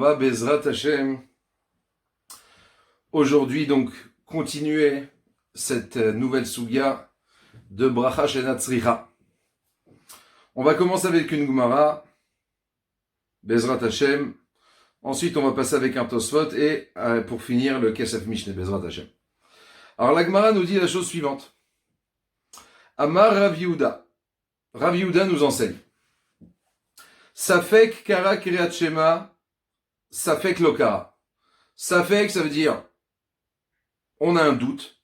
va, Bezrat Hashem. Aujourd'hui, donc, continuer cette nouvelle Sugia de Bracha Shenat Tzricha. On va commencer avec une Gemara, Bezrat Hashem. Ensuite, on va passer avec un Tosfot et pour finir, le Kesef Mishneh, Bezrat Hashem. Alors, la Gemara nous dit la chose suivante. Amar Rav Yehuda. Rav Yehuda nous enseigne. Safek kara kriyat shema, safek lo kara. Safek, ça veut dire, on a un doute,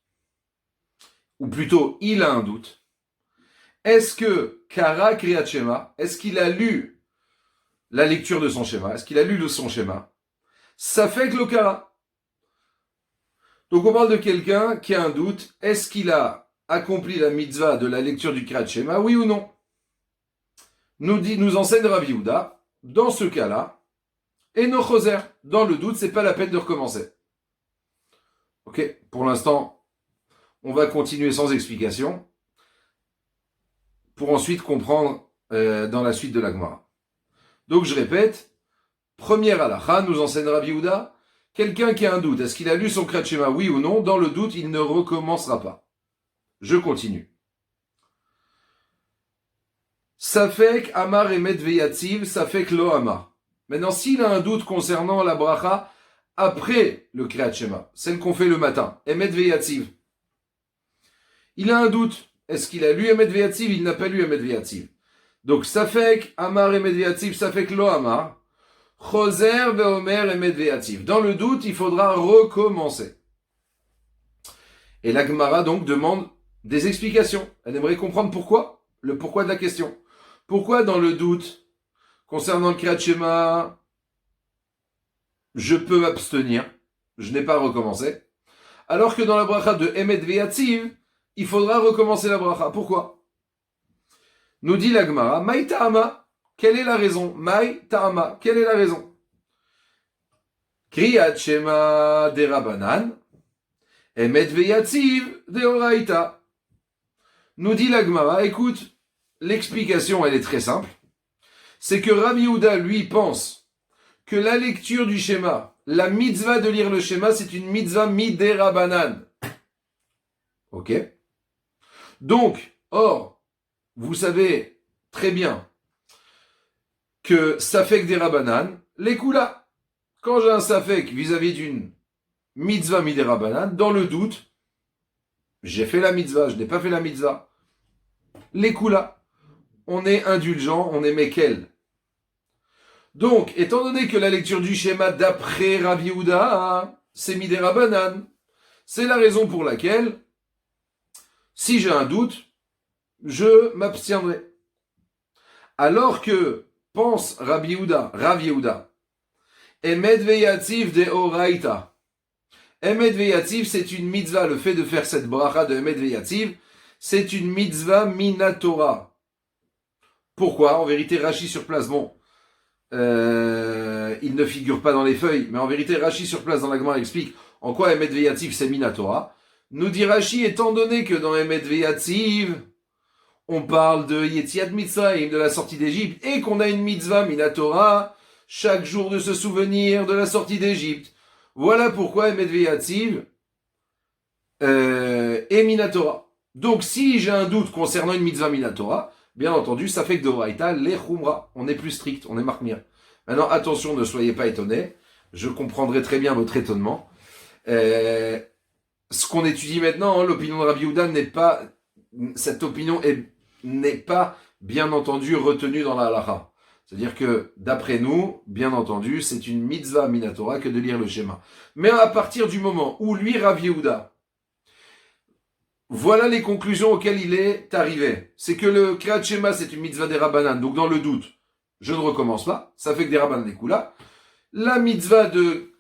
ou plutôt, il a un doute. Est-ce que kara kriyat shema, est-ce qu'il a lu la lecture de son schéma? Est-ce qu'il a lu son schéma? Safek lo kara. Donc on parle de quelqu'un qui a un doute. Est-ce qu'il a accompli la mitzvah de la lecture du kriyat shema, oui ou non? Nous enseigne Rav Yehuda, dans ce cas-là, et no choser, dans le doute, c'est pas la peine de recommencer. Ok, pour l'instant, on va continuer sans explication, pour ensuite comprendre dans la suite de la Gemara. Donc je répète, première halakha, nous enseigne Rav Yehuda, quelqu'un qui a un doute, est-ce qu'il a lu son kriyat shema, oui ou non? Dans le doute, il ne recommencera pas. Je continue. Safek Amar Emet Veyativ, Safek Lo Amar. Maintenant, s'il a un doute concernant la bracha après le Kriyat Shema, celle qu'on fait le matin, Emet Veyativ. Il a un doute. Est-ce qu'il a lu Emet Veyativ? Il n'a pas lu Emet Veyativ. Donc, Safek Amar Emet Veyativ, Safek Lo Amar. Choser Veomer Emet Veyativ. Dans le doute, il faudra recommencer. Et la Gemara donc demande des explications. Elle aimerait comprendre pourquoi. Le pourquoi de la question. Pourquoi dans le doute, concernant le Kriyat Shema, je peux m'abstenir, je n'ai pas recommencé, alors que dans la bracha de Emet Veyativ, il faudra recommencer la bracha. Pourquoi? Nous dit la Gemara, Maï Ta'ama, quelle est la raison? Maï Ta'ama, quelle est la raison? Kriyat Shema de Rabanan, Emet Veyativ de Oraita. Nous dit la Gemara, écoute, l'explication, elle est très simple. C'est que Rav Yehuda, lui, pense que la lecture du schéma, la mitzvah de lire le schéma, c'est une mitzvah midérabanan. Ok? Donc, or, vous savez très bien que safek dérabanan, les kula. Quand j'ai un safek vis-à-vis d'une mitzvah midérabanan, dans le doute, j'ai fait la mitzvah, je n'ai pas fait la mitzvah. Les kula. On est indulgent, on est mekel. Donc, étant donné que la lecture du schéma d'après Rav Yehuda, c'est midérabanan, c'est la raison pour laquelle, si j'ai un doute, je m'abstiendrai. Alors que pense Rav Yehuda, Emet Veyativ de Oraita. Emet Veyativ, c'est une mitzvah, le fait de faire cette bracha de Emet Veyativ, c'est une mitzvah minatora. Pourquoi? En vérité, Rashi sur place, bon, il ne figure pas dans les feuilles, mais en vérité, Rashi sur place dans la Gemara explique en quoi Emet Veyativ c'est Minatora. Nous dit Rashi, étant donné que dans Emet Veyativ, on parle de Yetziat Mitzrayim, de la sortie d'Égypte, et qu'on a une mitzvah Minatora, chaque jour de se souvenir de la sortie d'Égypte. Voilà pourquoi Emet Veyativ est Minatora. Donc, si j'ai un doute concernant une mitzvah Minatora, bien entendu, ça fait que d'Oraita, les Khumra, on est plus strict, on est markmir. Maintenant, attention, ne soyez pas étonnés, je comprendrai très bien votre étonnement. Ce qu'on étudie maintenant, hein, l'opinion de Rabbi Yehuda cette opinion n'est pas, bien entendu, retenue dans la halakha. C'est-à-dire que, d'après nous, bien entendu, c'est une mitzvah minatora que de lire le schéma. Mais à partir du moment où lui, Rabbi Yehuda, voilà les conclusions auxquelles il est arrivé. C'est que le Kriyat Shema, c'est une mitzvah des Rabbanan. Donc, dans le doute, je ne recommence pas. Ça fait que des Rabbanan des Kula. La mitzvah de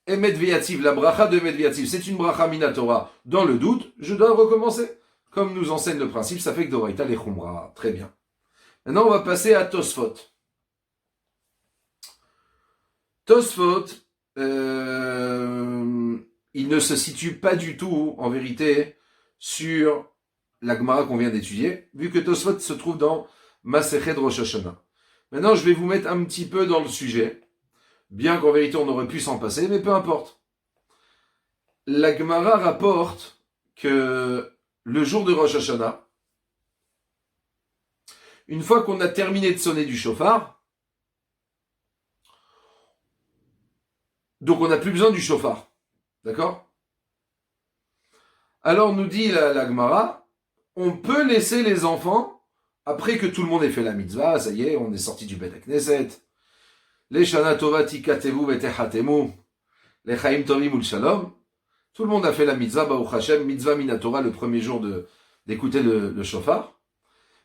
Emet Veyativ, la bracha de Emet Veyativ, c'est une bracha minatora. Dans le doute, je dois recommencer. Comme nous enseigne le principe, ça fait que d'Oraita les Khumra. Très bien. Maintenant, on va passer à Tosfot. Tosfot, il ne se situe pas du tout, en vérité, sur la Gemara qu'on vient d'étudier, vu que Tosfot se trouve dans Masechet Rosh Hashanah. Maintenant, je vais vous mettre un petit peu dans le sujet bien qu'en vérité on aurait pu s'en passer, mais peu importe. La Gemara rapporte que le jour de Rosh Hashanah, une fois qu'on a terminé de sonner du shofar, donc on n'a plus besoin du shofar. D'accord? Alors nous dit la Gemara, on peut laisser les enfants, après que tout le monde ait fait la mitzvah, ça y est, on est sorti du Bet HaKnesset, les Shana Tova Tikatevu Vetechatemu, les Chaim Tovim Ul Shalom, tout le monde a fait la mitzvah, Baruch Hashem, mitzvah minatora, le premier jour d'écouter le shofar.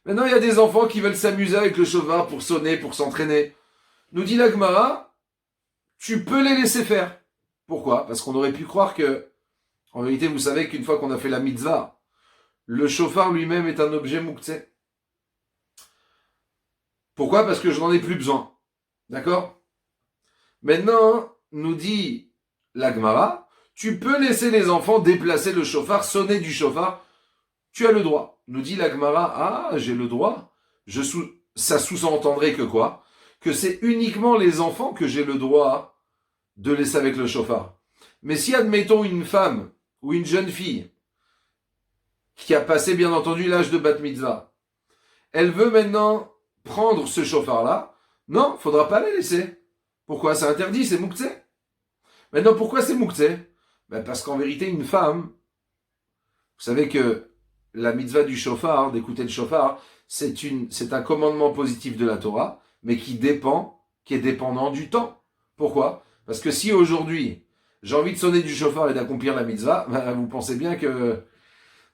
Maintenant, il y a des enfants qui veulent s'amuser avec le shofar pour sonner, pour s'entraîner. Nous dit la Gemara, tu peux les laisser faire. Pourquoi? Parce qu'on aurait pu croire que, en vérité, vous savez qu'une fois qu'on a fait la mitzvah, le shofar lui-même est un objet mouktsé. Pourquoi? Parce que je n'en ai plus besoin. D'accord? Maintenant, nous dit la Gemara, tu peux laisser les enfants déplacer le shofar, sonner du shofar. Tu as le droit. Nous dit la Gemara, ah, j'ai le droit. Ça sous-entendrait que quoi? Que c'est uniquement les enfants que j'ai le droit de laisser avec le shofar. Mais si, admettons, une femme ou une jeune fille qui a passé, bien entendu, l'âge de bat mitzvah, elle veut maintenant prendre ce shofar-là, non, faudra pas la laisser. Pourquoi? C'est interdit, c'est mouktsé. Maintenant, pourquoi c'est mouktsé? Ben parce qu'en vérité, une femme, vous savez que la mitzvah du shofar, d'écouter le shofar, c'est un commandement positif de la Torah, mais qui est dépendant du temps. Pourquoi? Parce que si aujourd'hui, j'ai envie de sonner du shofar et d'accomplir la mitzvah, ben vous pensez bien que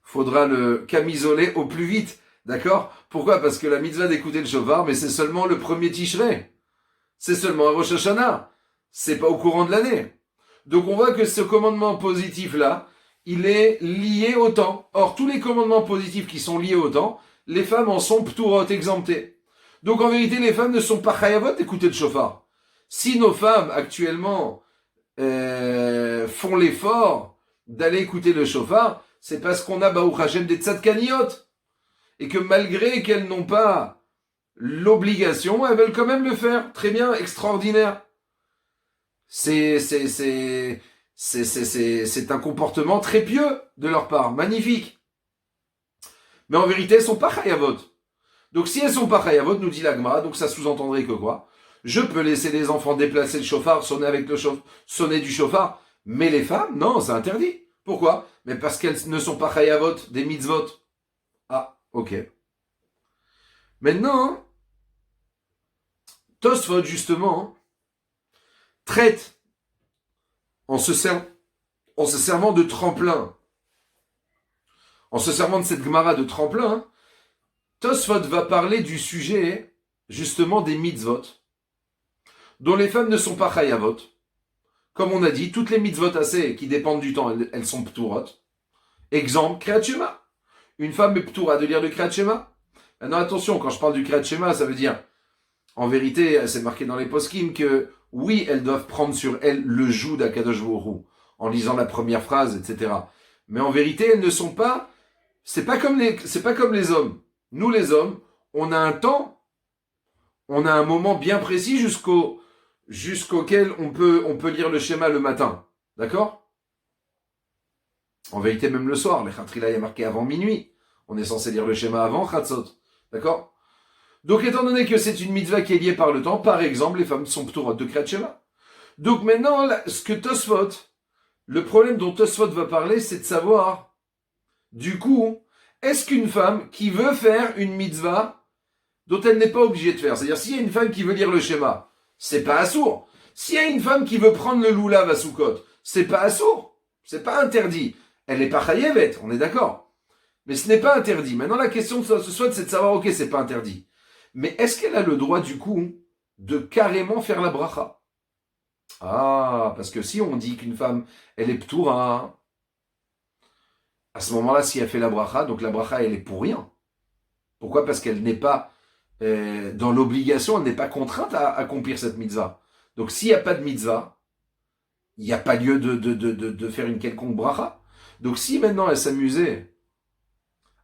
faudra le camisoler au plus vite. D'accord? Pourquoi? Parce que la mitzvah d'écouter le shofar, mais c'est seulement le premier Tishrei. C'est seulement un Rosh Hashanah. C'est pas au courant de l'année. Donc on voit que ce commandement positif-là, il est lié au temps. Or, tous les commandements positifs qui sont liés au temps, les femmes en sont p'turot, exemptées. Donc en vérité, les femmes ne sont pas chayavot d'écouter le shofar. Si nos femmes, actuellement, font l'effort d'aller écouter le shofar, c'est parce qu'on a, Baruch Hashem, des tzadkaniot. Et que malgré qu'elles n'ont pas l'obligation, elles veulent quand même le faire. Très bien, extraordinaire. C'est un comportement très pieux de leur part, magnifique. Mais en vérité, elles sont pas chayavot. Donc si elles sont pas chayavot, nous dit la Gemara, donc ça sous-entendrait que quoi? Je peux laisser les enfants déplacer le shofar, sonner du shofar, mais les femmes, non, c'est interdit. Pourquoi? Mais parce qu'elles ne sont pas chayavot des mitzvot. Ah, ok. Maintenant, Tosfot, justement, traite en se servant de tremplin, en se servant de cette Gemara de tremplin, Tosfot va parler du sujet, justement, des mitzvot, dont les femmes ne sont pas chayavot. Comme on a dit, toutes les mitzvot assez qui dépendent du temps, elles sont p'turot. Exemple, Kriyat Shema. Une femme est p'tura de lire le Kriyat Shema. Maintenant, attention, quand je parle du Kriyat Shema, ça veut dire, en vérité, c'est marqué dans les poskim que, oui, elles doivent prendre sur elles le joug d'Akadosh Baruch Hu, en lisant la première phrase, etc. Mais en vérité, elles ne sont pas, c'est pas comme les hommes. Nous, les hommes, on a un temps, on a un moment bien précis jusqu'auquel on peut lire le schéma le matin. D'accord? En vérité, même le soir, le Khatrila est marqué avant minuit. On est censé lire le schéma avant Khatzot. D'accord? Donc, étant donné que c'est une mitzvah qui est liée par le temps, par exemple, les femmes sont p'turot de Kriyat Shema. Donc maintenant, ce que Tosfot, le problème dont Tosfot va parler, c'est de savoir, du coup, est-ce qu'une femme qui veut faire une mitzvah dont elle n'est pas obligée de faire, c'est-à-dire s'il y a une femme qui veut lire le schéma, c'est pas assourd. S'il y a une femme qui veut prendre le loulav à Soukot, c'est pas assourd. C'est pas interdit. Elle n'est pas chayevet, on est d'accord. Mais ce n'est pas interdit. Maintenant, la question de ce soit, c'est de savoir, ok, c'est pas interdit. Mais est-ce qu'elle a le droit, du coup, de carrément faire la bracha? Ah, parce que si on dit qu'une femme, elle est p'toura, à ce moment-là, si elle fait la bracha, donc la bracha, elle est pour rien. Pourquoi? Parce qu'elle n'est pas dans l'obligation, elle n'est pas contrainte à accomplir cette mitzvah. Donc s'il n'y a pas de mitzvah, il n'y a pas lieu de faire une quelconque bracha. Donc si maintenant elle s'amusait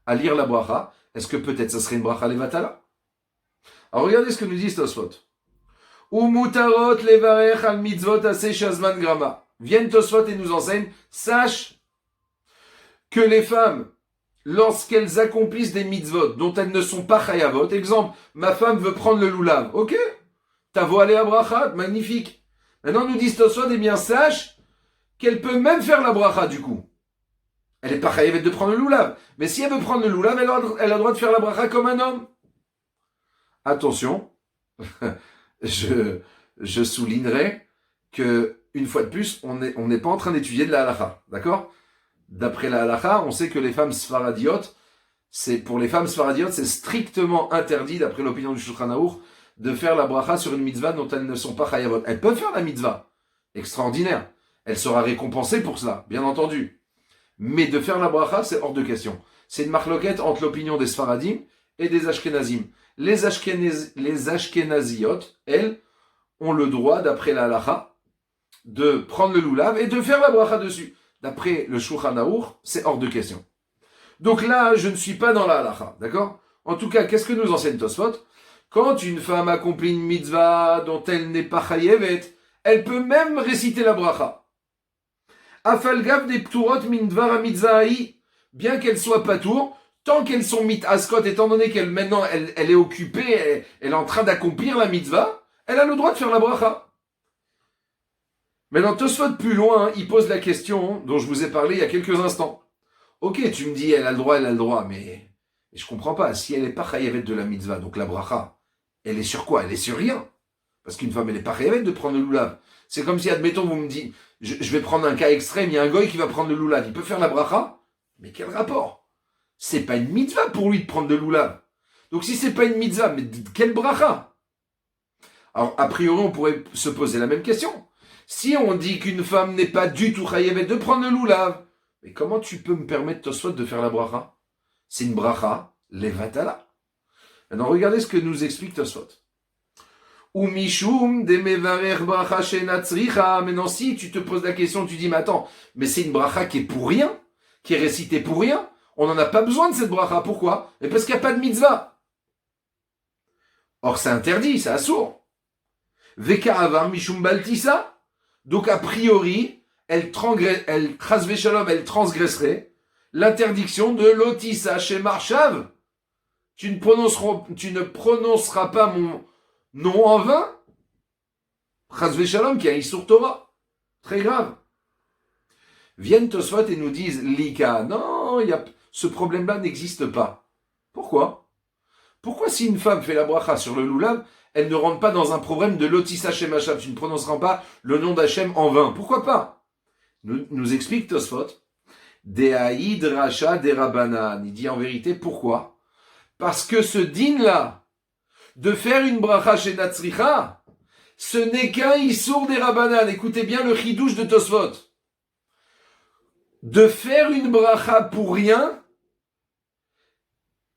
à lire la bracha, est-ce que peut-être ça serait une bracha levatala? Alors regardez ce que nous dit Tosfot. Umutarot levarech al mitzvot ase shazman grama. Viennent Tosfot et nous enseignent, sache que les femmes, lorsqu'elles accomplissent des mitzvot dont elles ne sont pas chayavot, exemple, ma femme veut prendre le loulav, ok, t'as voilé à brachat, magnifique. Maintenant nous disent Tosfot, eh bien sache qu'elle peut même faire la bracha du coup. Elle n'est pas chayavet de prendre le loulav, mais si elle veut prendre le loulav, elle a le droit de faire la bracha comme un homme. Attention, je soulignerai que, une fois de plus, on n'est pas en train d'étudier de la halakha, d'accord? D'après la halakha, on sait que les femmes sfaradiotes, pour les femmes sfaradiotes, c'est strictement interdit, d'après l'opinion du Shulchan Aruch, de faire la bracha sur une mitzvah dont elles ne sont pas chayavot. Elles peuvent faire la mitzvah, extraordinaire. Elle sera récompensée pour cela, bien entendu. Mais de faire la bracha, c'est hors de question. C'est une marloquette entre l'opinion des Sfaradim et des Ashkenazim. Les Ashkenaziotes, elles, ont le droit, d'après la halakha, de prendre le loulav et de faire la bracha dessus. D'après le Shulchan Aruch, c'est hors de question. Donc là, je ne suis pas dans la halakha, d'accord? En tout cas, qu'est-ce que nous enseigne Tosfot? Quand une femme accomplit une mitzvah dont elle n'est pas chayevet, elle peut même réciter la bracha. Afalgav des pturot min dvar mitzvahi, bien qu'elles soient patour, tant qu'elles sont mit-askot, étant donné qu'elle maintenant elle est occupée, elle est en train d'accomplir la mitzvah, elle a le droit de faire la bracha. Maintenant, Tosfot plus loin, il pose la question dont je vous ai parlé il y a quelques instants. Ok, tu me dis, elle a le droit, mais je comprends pas. Si elle n'est pas chayavet de la mitzvah, donc la bracha, elle est sur quoi? Elle est sur rien. Parce qu'une femme, elle n'est pas chayavet de prendre le loulav. C'est comme si, admettons, vous me dites, je vais prendre un cas extrême, il y a un goy qui va prendre le loulav, il peut faire la bracha? Mais quel rapport? C'est pas une mitzvah pour lui de prendre le loulav. Donc si c'est pas une mitzvah, mais quelle bracha? Alors, a priori, on pourrait se poser la même question. Si on dit qu'une femme n'est pas du tout chayavet de prendre le loulav, mais comment tu peux me permettre, Tosfot, de faire la bracha? C'est une bracha, levatala. Maintenant, regardez ce que nous explique Tosfot. Ou mishum de mevarer bracha shenatzricha. Maintenant, si tu te poses la question, tu dis, mais attends, mais c'est une bracha qui est pour rien, qui est récitée pour rien. On n'en a pas besoin de cette bracha. Pourquoi? Mais parce qu'il n'y a pas de mitzvah. Or, c'est interdit, c'est assourd. Veka avar mishum baltisa. Donc, a priori, elle transgresserait l'interdiction de l'otissa chez Marshav. Tu ne prononceras pas mon nom en vain. Chas Shalom, qui a un Issour Torah. Très grave. Viennent Tosfot et nous disent, Lika, non, ce problème-là n'existe pas. Pourquoi? Pourquoi si une femme fait la bracha sur le loulav, elle ne rentre pas dans un problème de l'otissa chez Marshav? Tu ne prononceras pas le nom d'Hachem en vain. Pourquoi pas? Nous explique Tosfot. Dehaïd Racha Derabanan. Il dit en vérité, pourquoi? Parce que ce din-là, de faire une bracha chez Natsricha, ce n'est qu'un Issour des Rabanan. Écoutez bien le chidouche de Tosfot. De faire une bracha pour rien,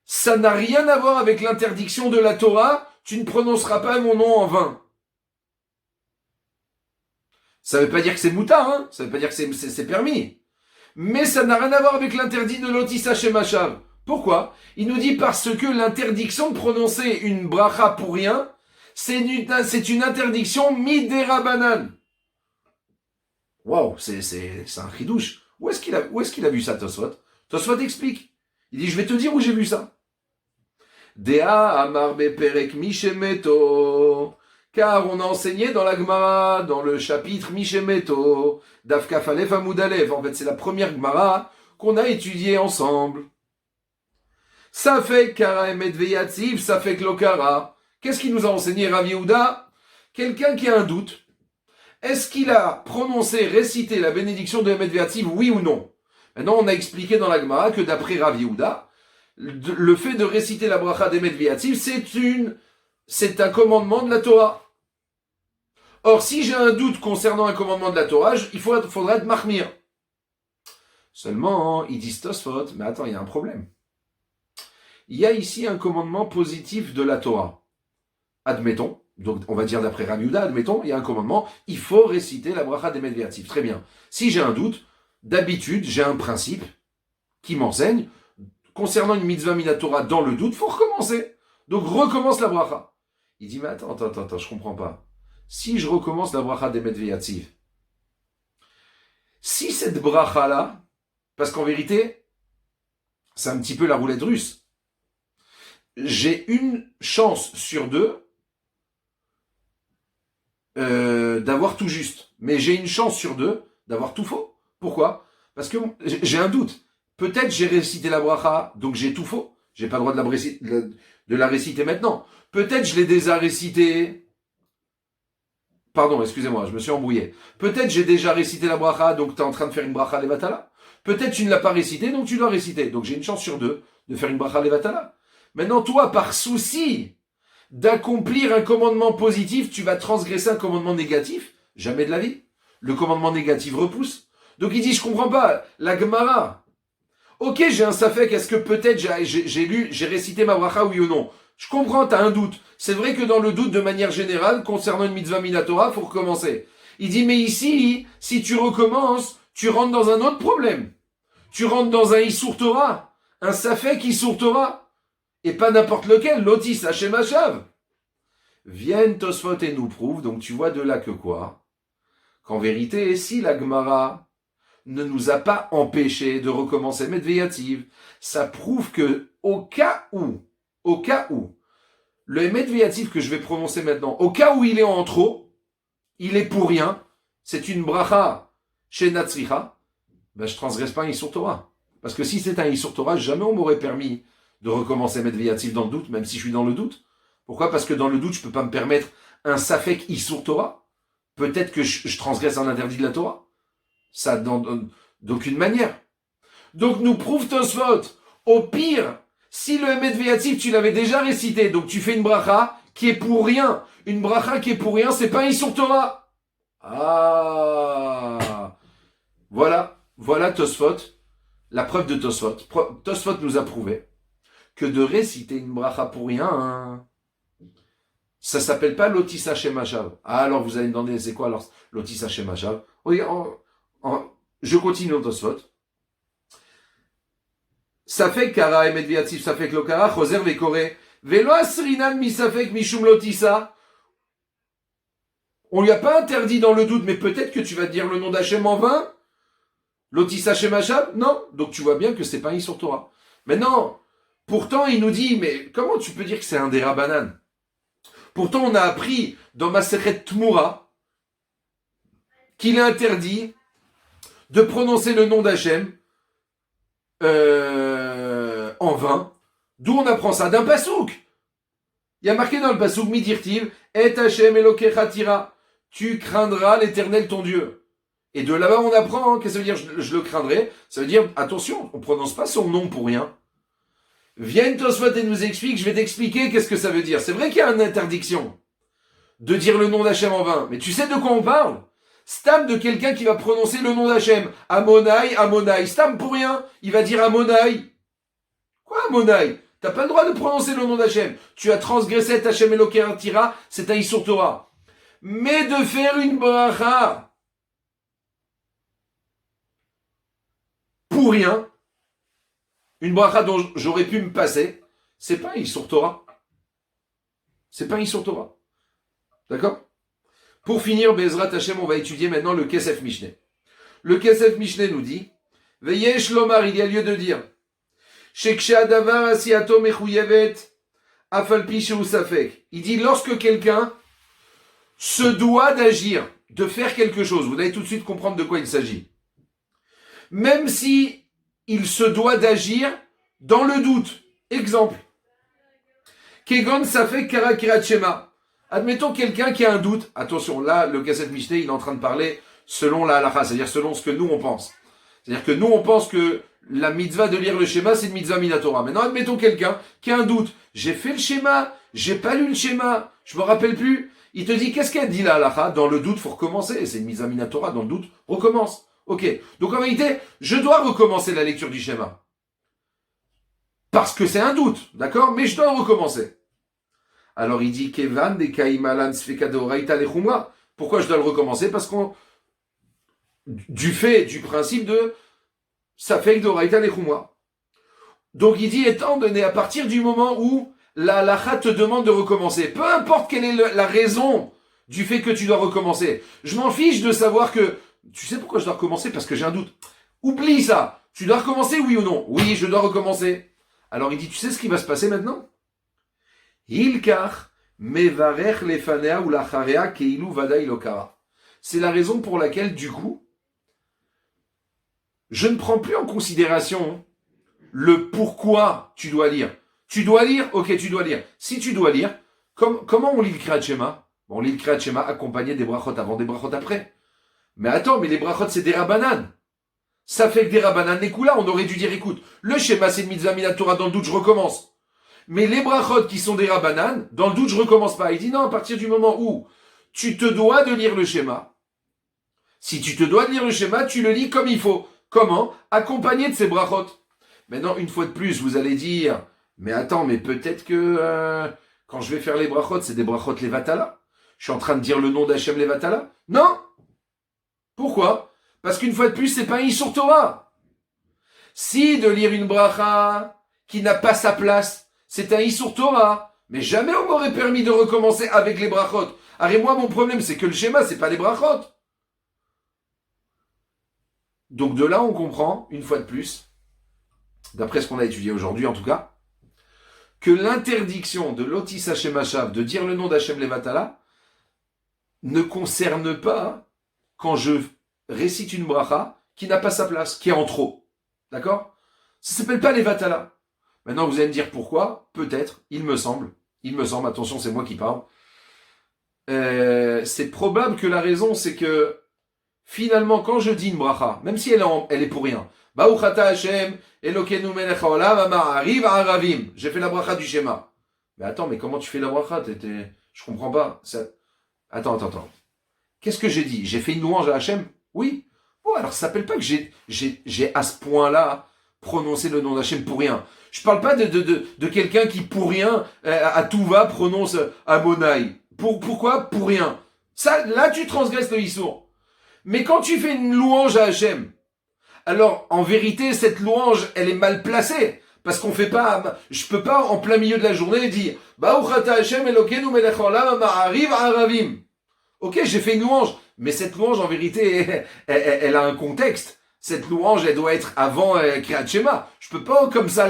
ça n'a rien à voir avec l'interdiction de la Torah. Tu ne prononceras pas mon nom en vain. Ça ne veut pas dire que c'est moutard, hein. Ça ne veut pas dire que c'est permis. Mais ça n'a rien à voir avec l'interdit de l'otissa chez Machav. Pourquoi? Il nous dit parce que l'interdiction de prononcer une bracha pour rien, c'est une interdiction midérabanan. Waouh, c'est un chidouche. Où est-ce qu'il a vu ça, Tosfot? Tosfot explique. Il dit, je vais te dire où j'ai vu ça. Dea amar beperek mishemeto. Car on a enseigné dans la Gemara, dans le chapitre Mishemeto, d'Afkaf Aleph Amoud Aleph. En fait, c'est la première Gemara qu'on a étudiée ensemble. Ça fait Kara Emet Veyatziv, ça fait Klokara. Qu'est-ce qu'il nous a enseigné Rav Yehuda? Quelqu'un qui a un doute. Est-ce qu'il a récité la bénédiction de Emet Veyatziv, oui ou non? Maintenant, on a expliqué dans la Gemara que d'après Rav Yehuda, le fait de réciter la bracha d'Emet Veyatziv, c'est un commandement de la Torah. Or, si j'ai un doute concernant un commandement de la Torah, il faudra être mahmir. Seulement, ils disent Tosfot, mais attends, il y a un problème. Il y a ici un commandement positif de la Torah. Admettons, donc on va dire d'après Rav Yehuda, admettons, il y a un commandement, il faut réciter la bracha d'Emet Veyatziv. Très bien. Si j'ai un doute, d'habitude, j'ai un principe qui m'enseigne, concernant une mitzvah minatora dans le doute, il faut recommencer. Donc recommence la bracha. Il dit, mais attends, je comprends pas. si je recommence la bracha d'Emet Veyatziv, si cette bracha-là, parce qu'en vérité, c'est un petit peu la roulette russe, j'ai une chance sur deux d'avoir tout juste. Mais j'ai une chance sur deux d'avoir tout faux. Pourquoi? Parce que j'ai un doute. Peut-être j'ai récité la bracha, donc j'ai tout faux. J'ai pas le droit de la réciter maintenant. Peut-être je l'ai déjà récité. Pardon, excusez-moi, je me suis embrouillé. Peut-être j'ai déjà récité la bracha, donc tu es en train de faire une bracha levatala. Peut-être tu ne l'as pas récité, donc tu dois réciter. Donc j'ai une chance sur deux de faire une bracha levatala. Maintenant, toi, par souci d'accomplir un commandement positif, tu vas transgresser un commandement négatif. Jamais de la vie. Le commandement négatif repousse. Donc il dit, je comprends pas, la Gemara. Ok, j'ai un safek, est-ce que peut-être j'ai récité ma bracha, oui ou non? Je comprends, t'as un doute. C'est vrai que dans le doute, de manière générale, concernant une mitzvah minatora, faut recommencer. Il dit, mais ici, si tu recommences, tu rentres dans un autre problème. Tu rentres dans un Issour Torah, un safek Issour Torah, et pas n'importe lequel, l'otis Hachem Hashav. Viennent Tosfot et nous prouvent, donc tu vois de là que quoi? Qu'en vérité, si la Gemara ne nous a pas empêché de recommencer Medveyativ, ça prouve que au cas où, le Medveyativ que je vais prononcer maintenant, au cas où il est en trop, il est pour rien, c'est une bracha chez Natsricha, ben je transgresse pas un Issour Torah. Parce que si c'est un Issour Torah, jamais on m'aurait permis de recommencer Medveyativ dans le doute, même si je suis dans le doute. Pourquoi? Parce que dans le doute, je peux pas me permettre un Safek Issour Torah. Peut-être que je transgresse un interdit de la Torah. Ça, d'aucune manière. Donc, nous prouve Tosfot. Au pire, si le Medveyativ, tu l'avais déjà récité, donc tu fais une bracha qui est pour rien. Une bracha qui est pour rien, c'est pas un Issour Torah. Ah! Voilà Tosfot. La preuve de Tosfot. Tosfot nous a prouvé que de réciter une bracha pour rien, hein, ça s'appelle pas l'otis Hachem Hashav. Ah, alors vous allez me demander, c'est quoi alors l'otis Hachem Hashav? Oui, je continue au Tosfot. Safek kara emet viatzif safek lokara, choser vekore, velo asrinan mi safek mishum lotisa. On lui a pas interdit dans le doute, mais peut-être que tu vas dire le nom d'Hachem en vain. L'otis Hachem Hashav? Non. Donc tu vois bien que c'est pas un Issour Torah. Maintenant, pourtant il nous dit, mais comment tu peux dire que c'est un dérabanan? Pourtant, on a appris dans Masechet Tmura qu'il est interdit de prononcer le nom d'Hachem en vain. D'où on apprend ça? D'un pasouk. Il y a marqué dans le pasouk Midirtiv, Et Hachem Elokecha Tira. Tu craindras l'Éternel ton Dieu. Et de là-bas, on apprend, qu'est-ce que ça veut dire je le craindrai? Ça veut dire, attention, on ne prononce pas son nom pour rien. Viens Tosfot et nous explique, je vais t'expliquer qu'est-ce que ça veut dire. C'est vrai qu'il y a une interdiction de dire le nom d'Hachem en vain, mais tu sais de quoi on parle? Stam de quelqu'un qui va prononcer le nom d'Hachem. Amonai. Stam pour rien, il va dire Amonai. Quoi Amonai? T'as pas le droit de prononcer le nom d'Hachem. Tu as transgressé Hachem Elokecha Tira, c'est un Issour Torah. Mais de faire une bracha pour rien, une bracha dont j'aurais pu me passer, c'est pas un Issour Torah. C'est pas un Issour Torah. D'accord? Pour finir, Bezrat Hashem, on va étudier maintenant le Kesef Mishneh. Le Kesef Mishneh nous dit, Veyesh Lomar, il y a lieu de dire, Sheksha Davar Asiato Mechuyevet, Afalpi Sheu Safek. Il dit, lorsque quelqu'un se doit d'agir, de faire quelque chose, vous allez tout de suite comprendre de quoi il s'agit. Même si il se doit d'agir dans le doute. Exemple. Kegon Safek Karakirat Shema. Admettons quelqu'un qui a un doute. Attention, là, le Kesef Mishneh, il est en train de parler selon la halakha, c'est-à-dire selon ce que nous on pense. C'est-à-dire que nous on pense que la mitzvah de lire le schéma, c'est une mitzvah minatora. Maintenant, admettons quelqu'un qui a un doute. J'ai fait le schéma, j'ai pas lu le schéma, je me rappelle plus. Il te dit, qu'est-ce qu'elle dit la halakha? Dans le doute, faut recommencer. C'est une mitzvah minatora, dans le doute, recommence. Ok. Donc en vérité, je dois recommencer la lecture du schéma. Parce que c'est un doute, d'accord? Mais je dois recommencer. Alors il dit Kevan de Kaimalan Sfekadoraita Lechumra. Pourquoi je dois le recommencer? Parce qu'on du fait du principe de Safek Doraita Lechumra. Donc il dit étant donné à partir du moment où la halakha te demande de recommencer, peu importe quelle est la raison du fait que tu dois recommencer. Je m'en fiche de savoir que, tu sais pourquoi je dois recommencer? Parce que j'ai un doute. Oublie ça. Tu dois recommencer, oui ou non? Oui, je dois recommencer. Alors il dit, tu sais ce qui va se passer maintenant? Hilkar mevarech lefanea ou lacharea keilu vadaï lokara. C'est la raison pour laquelle, du coup, je ne prends plus en considération le pourquoi tu dois lire. Tu dois lire, ok, tu dois lire. Si tu dois lire, comment on lit le Kriyat Shema? On lit le Kriyat Shema accompagné des brachot avant, des brachot après. Mais attends, mais les brachot c'est des rabanan. Ça fait que des rabanan les coups là, on aurait dû dire, écoute, le Shema c'est une mitzvah minatora, dans le doute je recommence. Mais les brachot qui sont des rabanan, dans le doute je recommence pas. Il dit non, à partir du moment où tu te dois de lire le schéma, si tu te dois de lire le schéma, tu le lis comme il faut. Comment? Accompagné de ces brachot. Maintenant, une fois de plus, vous allez dire, mais attends, mais peut-être que quand je vais faire les brachot, c'est des brachot levatala. Je suis en train de dire le nom d'Hachem levatala. Non. Pourquoi? Parce qu'une fois de plus, c'est pas un Issur Torah. Si de lire une bracha qui n'a pas sa place, c'est un Issur Torah. Mais jamais on m'aurait permis de recommencer avec les brachot. Alors moi, mon problème, c'est que le schéma, c'est pas les brachot. Donc de là, on comprend, une fois de plus, d'après ce qu'on a étudié aujourd'hui en tout cas, que l'interdiction de l'Otis Hashem Hashav, de dire le nom d'Hachem Levatala, ne concerne pas quand je récite une bracha qui n'a pas sa place, qui est en trop. D'accord? Ça s'appelle pas Levatala. Maintenant, vous allez me dire pourquoi? Peut-être, il me semble, attention, c'est moi qui parle. C'est probable que la raison, c'est que finalement, quand je dis une bracha, même si elle est pour rien, Baruch ata Hashem, Elokeinu melech haolam, ha'ariv ha'aravim. J'ai fait la bracha du schéma. Mais attends, mais comment tu fais la bracha? Je comprends pas. Attends. Qu'est-ce que j'ai dit? J'ai fait une louange à Hashem? Oui. Bon, alors ça s'appelle pas que j'ai à ce point-là prononcé le nom d'Hachem pour rien. Je parle pas de quelqu'un qui pour rien, à tout va, prononce Amonai. Pourquoi? Pour rien. Ça, là, tu transgresses le Issour. Mais quand tu fais une louange à Hachem, alors en vérité, cette louange, elle est mal placée. Parce qu'on fait pas, je peux pas en plein milieu de la journée dire, Baruch ata Hashem Elokeinu melech haolam ha'ariv ha'aravim. Ok, j'ai fait une louange. Mais cette louange, en vérité, elle a un contexte. Cette louange, elle doit être avant Kriyat Shema. Je peux pas comme ça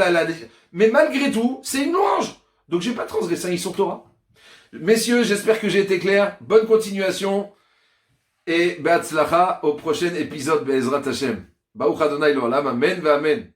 mais malgré tout, c'est une louange. Donc j'ai pas transgressé un Issur Torah. Messieurs, j'espère que j'ai été clair. Bonne continuation. Et Be'atzlacha au prochain épisode Be'ezrat Hashem. Baruch Adonai l'olam, amen, amen.